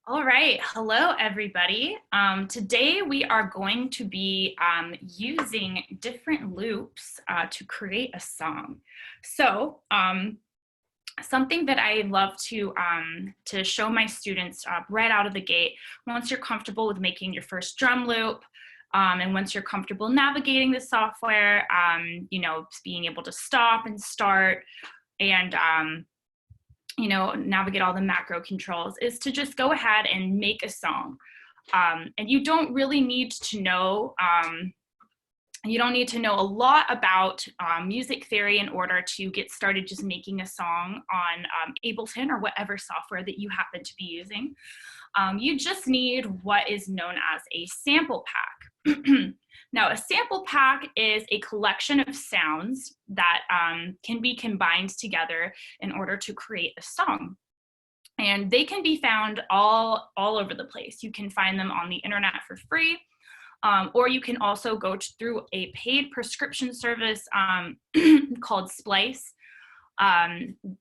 All right, hello everybody. Today we are going to be using different loops to create a song. So something that I love to show my students right out of the gate, once you're comfortable with making your first drum loop, and once you're comfortable navigating the software, being able to stop and start and navigate all the macro controls, is to just go ahead and make a song. And you don't really need to know, a lot about music theory in order to get started just making a song on Ableton or whatever software that you happen to be using. You just need what is known as a sample pack. Now, a sample pack is a collection of sounds that can be combined together in order to create a song. And they can be found all over the place. You can find them on the internet for free, or you can also go through a paid prescription service called Splice,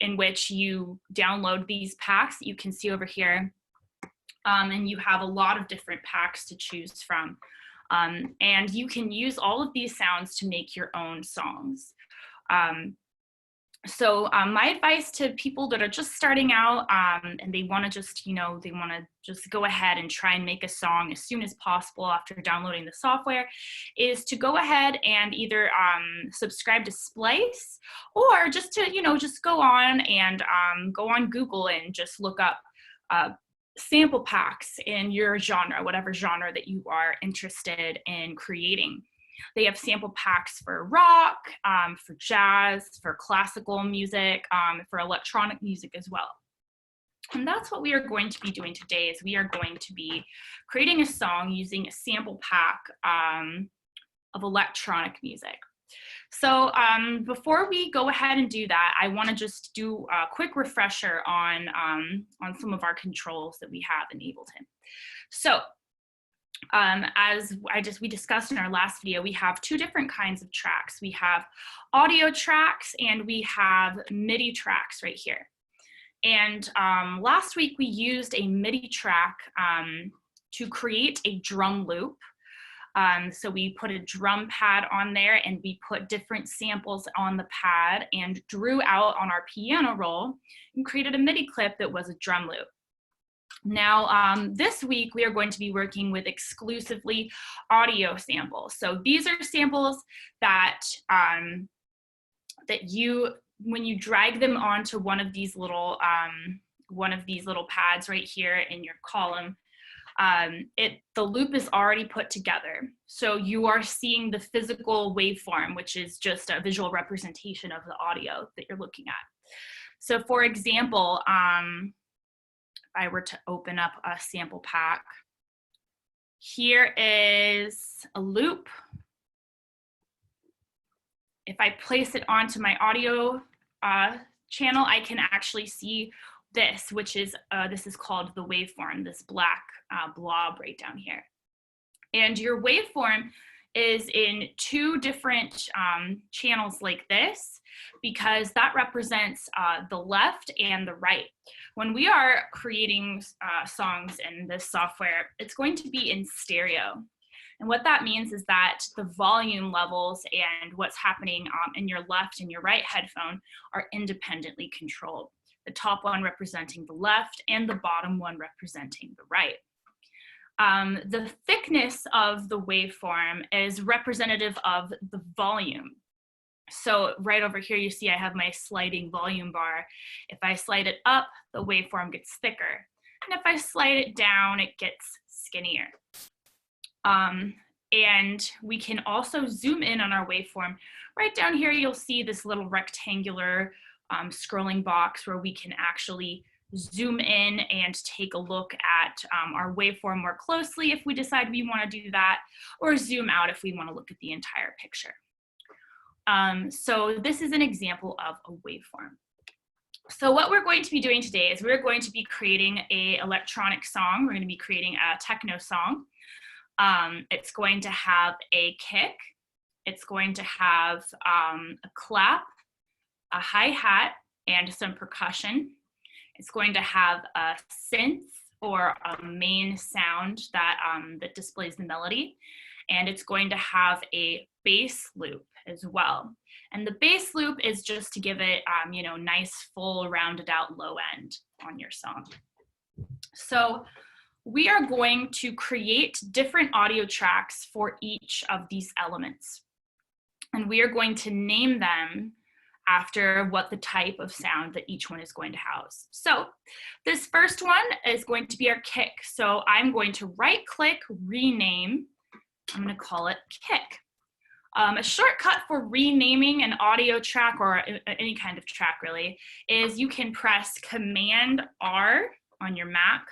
in which you download these packs that you can see over here. And you have a lot of different packs to choose from. And you can use all of these sounds to make your own songs. So my advice to people that are just starting out and they want to just go ahead and try and make a song as soon as possible after downloading the software is to go ahead and either subscribe to Splice, or just to just go on and go on Google and just look up sample packs in your genre, whatever genre that you are interested in creating. They have sample packs for rock, for jazz, for classical music, for electronic music as well. And that's what we are going to be doing today, is we are going to be creating a song using a sample pack of electronic music. So before we go ahead and do that, I want to just do a quick refresher on some of our controls that we have in Ableton. So as we discussed in our last video, we have two different kinds of tracks. We have audio tracks and we have MIDI tracks right here. And last week we used a MIDI track to create a drum loop. So we put a drum pad on there and we put different samples on the pad and drew out on our piano roll and created a MIDI clip that was a drum loop. Now, this week we are going to be working with exclusively audio samples. So these are samples that when you drag them onto one of these little pads right here in your column, the loop is already put together. So you are seeing the physical waveform, which is just a visual representation of the audio that you're looking at. So for example, if I were to open up a sample pack, here is a loop. If I place it onto my audio channel, I can actually see this, which is, this is called the waveform, this black blob right down here. And your waveform is in two different channels like this, because that represents the left and the right. When we are creating songs in this software, it's going to be in stereo. And what that means is that the volume levels and what's happening in your left and your right headphone are independently controlled. The top one representing the left and the bottom one representing the right. The thickness of the waveform is representative of the volume. So right over here, you see I have my sliding volume bar. If I slide it up, the waveform gets thicker. And if I slide it down, it gets skinnier. And we can also zoom in on our waveform. Right down here, you'll see this little rectangular scrolling box where we can actually zoom in and take a look at our waveform more closely if we decide we want to do that, or zoom out if we want to look at the entire picture. So this is an example of a waveform. So what we're going to be doing today is we're going to be creating an electronic song. We're going to be creating a techno song. It's going to have a kick. It's going to have a clap, a hi-hat, and some percussion. It's going to have a synth or a main sound that, that displays the melody. And it's going to have a bass loop as well. And the bass loop is just to give it, you know, nice, full, rounded out low end on your song. So we are going to create different audio tracks for each of these elements. And we are going to name them after what the type of sound that each one is going to house. So this first one is going to be our kick. So I'm going to right click, rename. I'm going to call it kick. A shortcut for renaming an audio track or any kind of track really is you can press Command R on your Mac,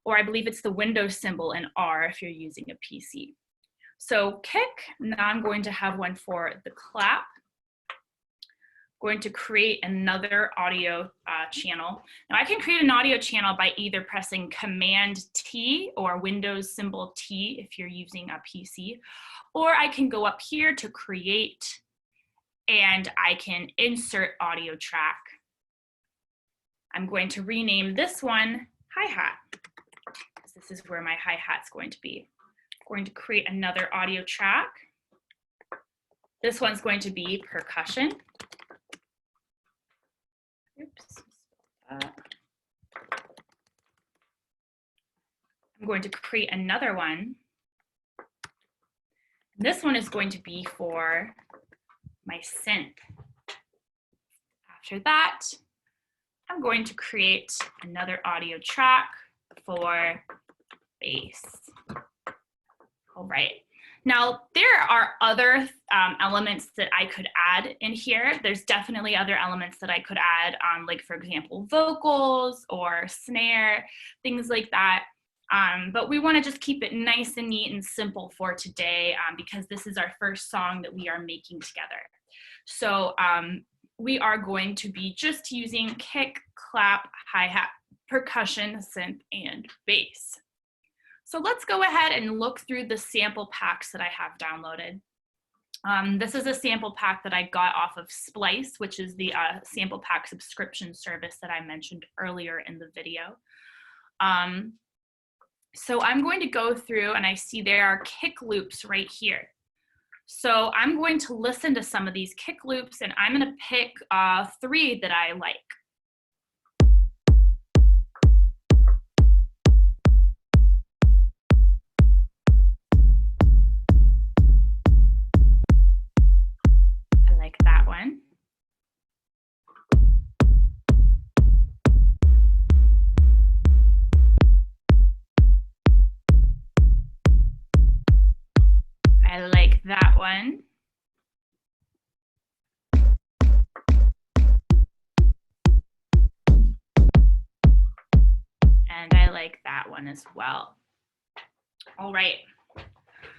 or I believe it's the Windows symbol and R if you're using a PC. So kick, now I'm going to have one for the clap. Going to create another audio channel. Now I can create an audio channel by either pressing Command T or Windows symbol T if you're using a PC, or I can go up here to create and I can insert audio track. I'm going to rename this one hi-hat. This is where my hi-hat's going to be. I'm going to create another audio track. This one's going to be percussion. Oops. I'm going to create another one. This one is going to be for my synth. After that, I'm going to create another audio track for bass. All right. Now, there are other elements that I could add in here. There's definitely other elements that I could add, like, for example, vocals or snare, things like that. But we want to just keep it nice and neat and simple for today because this is our first song that we are making together. So we are going to be just using kick, clap, hi-hat, percussion, synth, and bass. So let's go ahead and look through the sample packs that I have downloaded. This is a sample pack that I got off of Splice, which is the sample pack subscription service that I mentioned earlier in the video. So I'm going to go through and I see there are kick loops right here. So I'm going to listen to some of these kick loops and I'm going to pick 3 that I like. Like that one. I like that one. And I like that one as well. All right.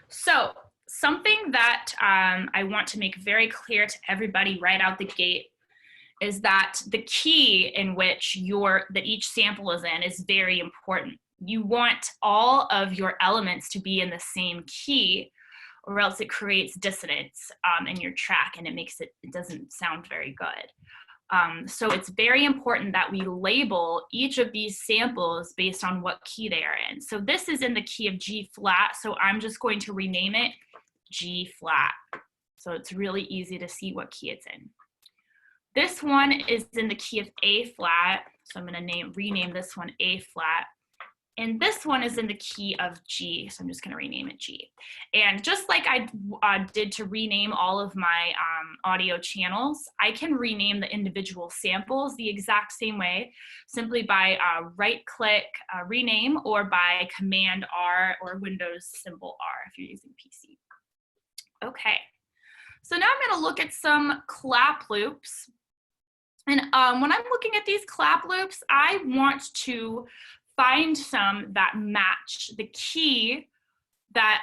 So something that I want to make very clear to everybody right out the gate is that the key in which that each sample is in is very important. You want all of your elements to be in the same key, or else it creates dissonance in your track and it doesn't sound very good. So it's very important that we label each of these samples based on what key they are in. So this is in the key of G flat, so I'm just going to rename it G flat. So it's really easy to see what key it's in. This one is in the key of A flat, so I'm going to rename this one A flat. And this one is in the key of G, so I'm just going to rename it G. And just like I did to rename all of my audio channels, I can rename the individual samples the exact same way, simply by right-click, rename, or by Command R or Windows symbol R if you're using PC. Okay, so now I'm going to look at some clap loops. And when I'm looking at these clap loops, I want to find some that match the key that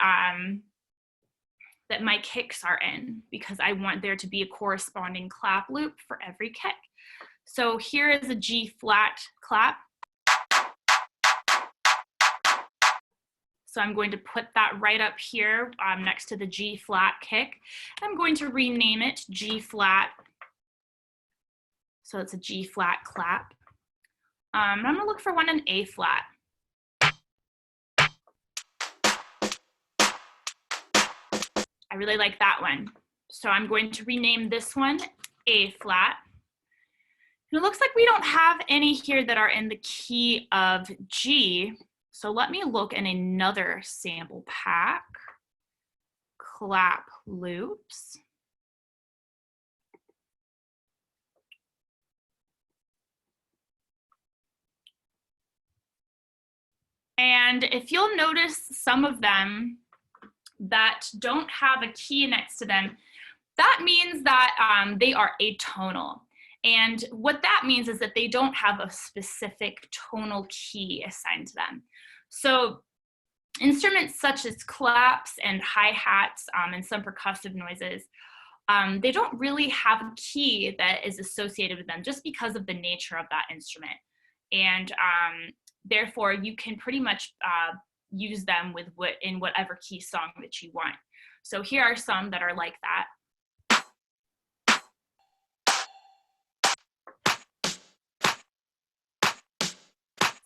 that my kicks are in, because I want there to be a corresponding clap loop for every kick. So here is a G flat clap. So I'm going to put that right up here next to the G flat kick. I'm going to rename it G flat. So it's a G flat clap. I'm going to look for one in A flat. I really like that one. So I'm going to rename this one A flat. And it looks like we don't have any here that are in the key of G. So let me look in another sample pack. Clap loops. And if you'll notice some of them that don't have a key next to them, that means that they are atonal. And what that means is that they don't have a specific tonal key assigned to them. So instruments such as claps and hi-hats and some percussive noises, they don't really have a key that is associated with them just because of the nature of that instrument. And therefore, you can pretty much use them in whatever key song that you want. So here are some that are like that.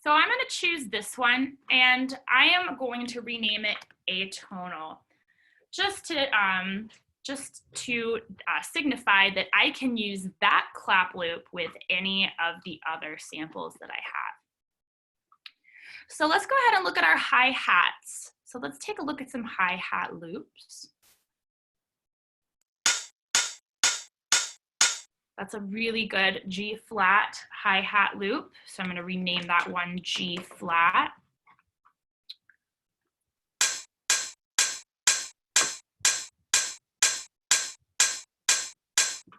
So I'm going to choose this one, and I am going to rename it atonal, just to signify that I can use that clap loop with any of the other samples that I have. So let's go ahead and look at our hi-hats. So let's take a look at some hi-hat loops. That's a really good G flat hi-hat loop. So I'm going to rename that one G flat.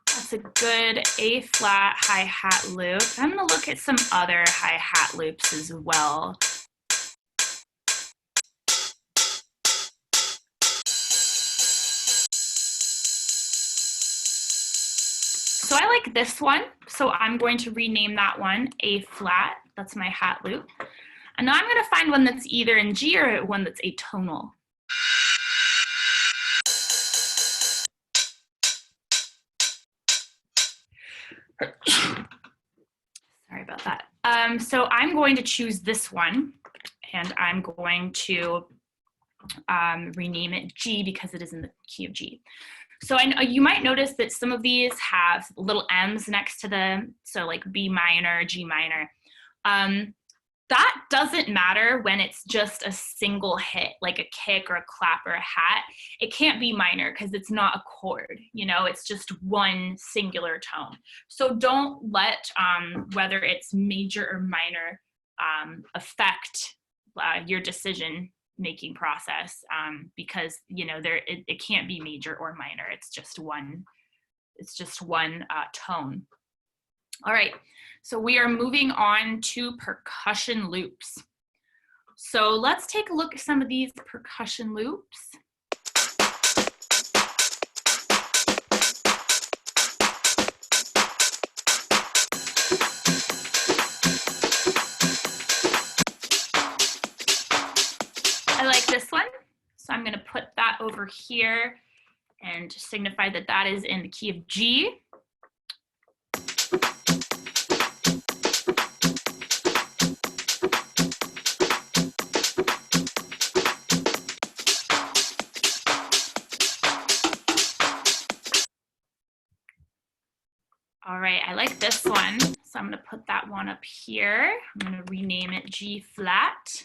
That's a good A flat hi-hat loop. I'm going to look at some other hi-hat loops as well. So I like this one, so I'm going to rename that one A flat. That's my hat loop. And now I'm going to find one that's either in G or one that's atonal. Sorry about that. So I'm going to choose this one, and I'm going to rename it G because it is in the key of G. So you might notice that some of these have little M's next to them, so like B minor, G minor. That doesn't matter when it's just a single hit, like a kick or a clap or a hat. It can't be minor because it's not a chord, you know, it's just one singular tone. So don't let whether it's major or minor affect your decision making process because you know it can't be major or minor. It's just one tone. All right, so we are moving on to percussion loops. So let's take a look at some of these percussion loops. I like this one, so I'm going to put that over here and signify that that is in the key of G. All right, I like this one, so I'm going to put that one up here. I'm going to rename it G flat.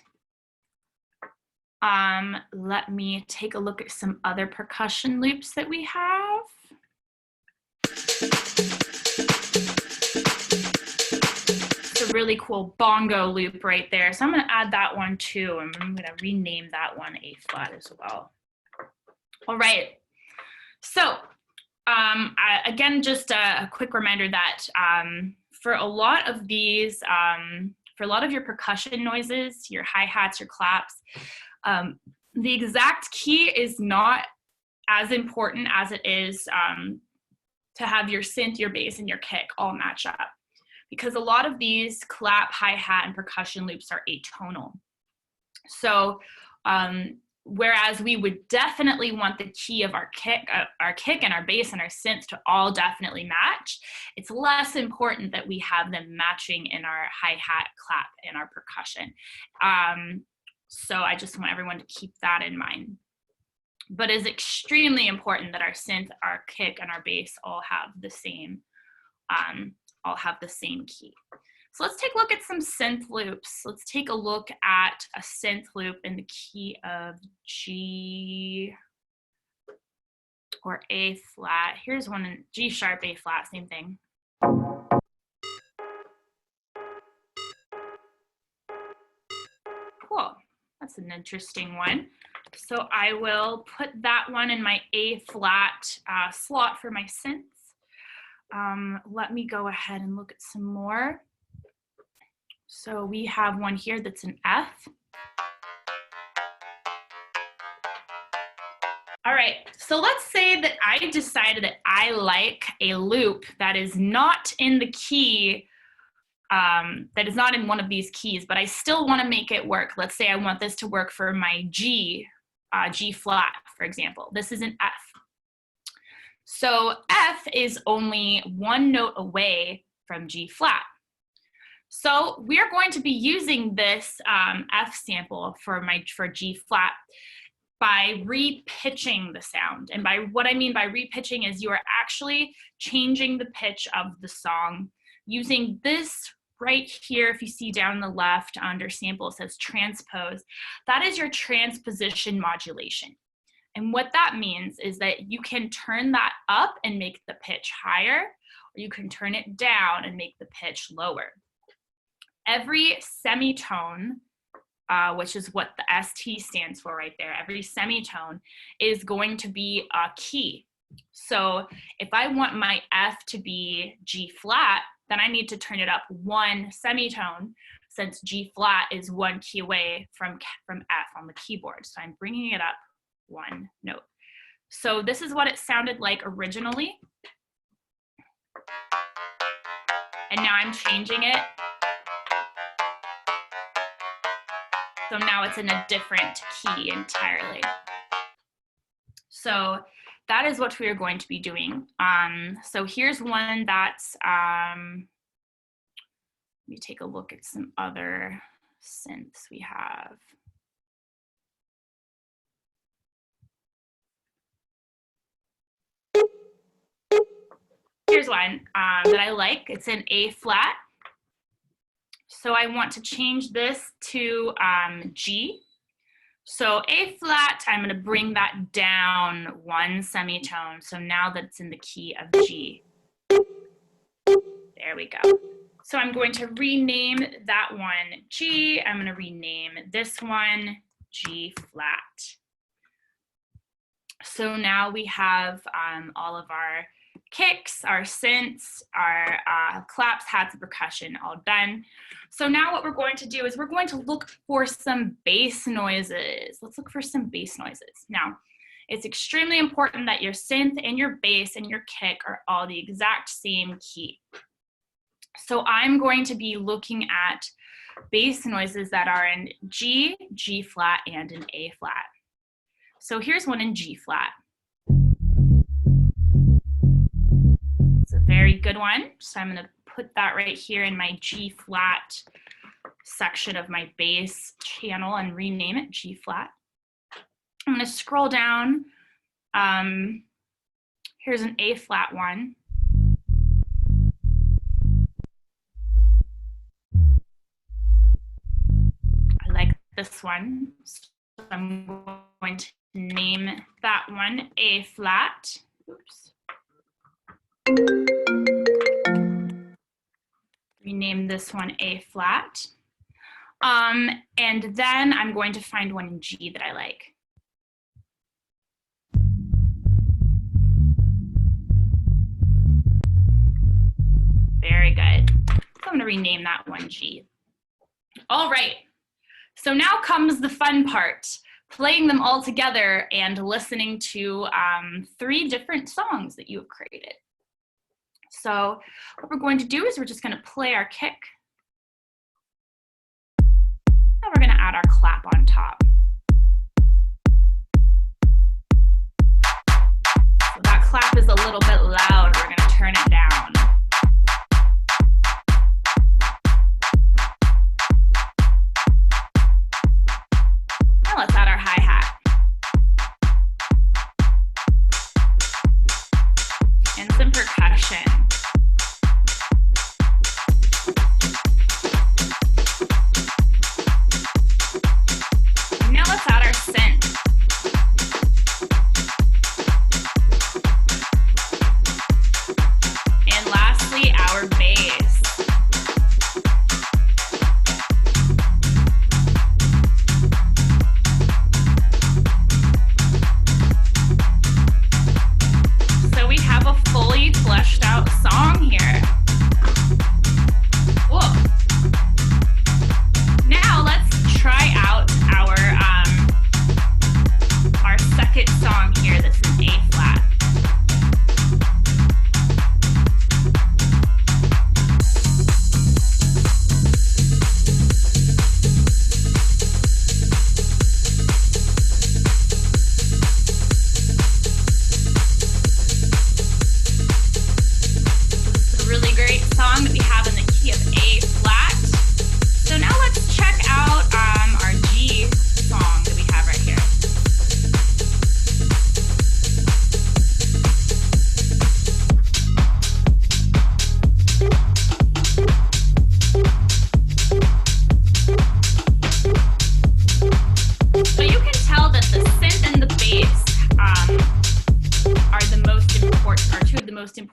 Let me take a look at some other percussion loops that we have. It's a really cool bongo loop right there. So I'm going to add that one too, and I'm going to rename that one A flat as well. All right. So again, just a quick reminder that for a lot of these, for a lot of your percussion noises, your hi-hats, your claps, the exact key is not as important as it is to have your synth, your bass, and your kick all match up. Because a lot of these clap, hi-hat, and percussion loops are atonal. So whereas we would definitely want the key of our kick and our bass and our synth to all definitely match, it's less important that we have them matching in our hi-hat, clap, and our percussion. So I just want everyone to keep that in mind. but it's extremely important that our synth, our kick, and our bass all have the same key. So let's take a look at some synth loops. Let's take a look at a synth loop in the key of G or A flat. Here's one in G sharp, A flat, same thing. Cool, that's an interesting one. So I will put that one in my A flat slot for my synths. Let me go ahead and look at some more. So we have one here that's an F. All right, so let's say that I decided that I like a loop that is not in the key, that is not in one of these keys, but I still want to make it work. Let's say I want this to work for my G, G flat, for example. This is an F. So F is only one note away from G flat. So we're going to be using this F sample for G flat by repitching the sound. And by what I mean by repitching is you are actually changing the pitch of the song using this right here. If you see down the left under sample, it says transpose. That is your transposition modulation. And what that means is that you can turn that up and make the pitch higher, or you can turn it down and make the pitch lower. Every semitone, which is what the ST stands for right there, every semitone is going to be a key. So if I want my F to be G flat, then I need to turn it up one semitone, since G flat is one key away from F on the keyboard. So I'm bringing it up one note. So this is what it sounded like originally. And now I'm changing it. So now it's in a different key entirely. So that is what we are going to be doing. So here's one that's, let me take a look at some other synths we have. Here's one that I like. It's an A flat. So I want to change this to G. So A flat, I'm going to bring that down one semitone. So now that's in the key of G. There we go. So I'm going to rename that one G. I'm going to rename this one G flat. So now we have all of our kicks, our synths, our claps, hats, and percussion all done. So now what we're going to do is we're going to look for some bass noises. Let's look for some bass noises. Now, it's extremely important that your synth and your bass and your kick are all the exact same key. So I'm going to be looking at bass noises that are in G, G flat, and in A flat. So here's one in G flat. It's a very good one. So I'm going to put that right here in my G flat section of my bass channel and rename it G flat. I'm going to scroll down. Here's an A flat one. I like this one. So I'm going to name that one A flat. Oops. Rename this one A flat. And then I'm going to find one in G that I like. Very good. So I'm going to rename that one G. All right. So now comes the fun part, playing them all together and listening to 3 different songs that you have created. So what we're going to do is we're just going to play our kick. And we're going to add our clap on top. So that clap is a little bit loud. We're going to turn it down. Now let's add our hi-hat.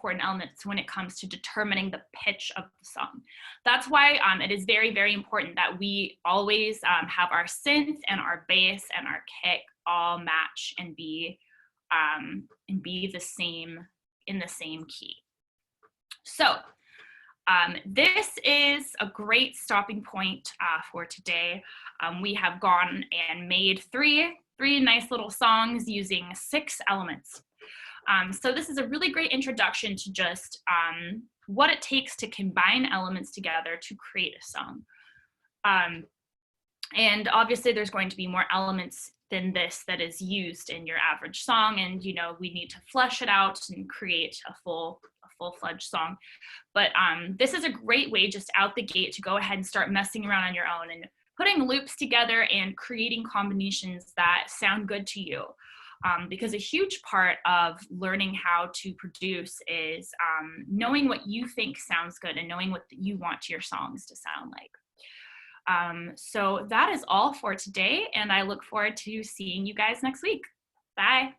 important elements when it comes to determining the pitch of the song. That's why it is very, very important that we always have our synth and our bass and our kick all match and be the same, in the same key. So this is a great stopping point for today. We have gone and made three nice little songs using 6 elements. So this is a really great introduction to just what it takes to combine elements together to create a song. And obviously there's going to be more elements than this that is used in your average song, and you know, we need to flesh it out and create a full-fledged song. But this is a great way just out the gate to go ahead and start messing around on your own and putting loops together and creating combinations that sound good to you. Because a huge part of learning how to produce is knowing what you think sounds good and knowing what you want your songs to sound like. So that is all for today, and I look forward to seeing you guys next week. Bye.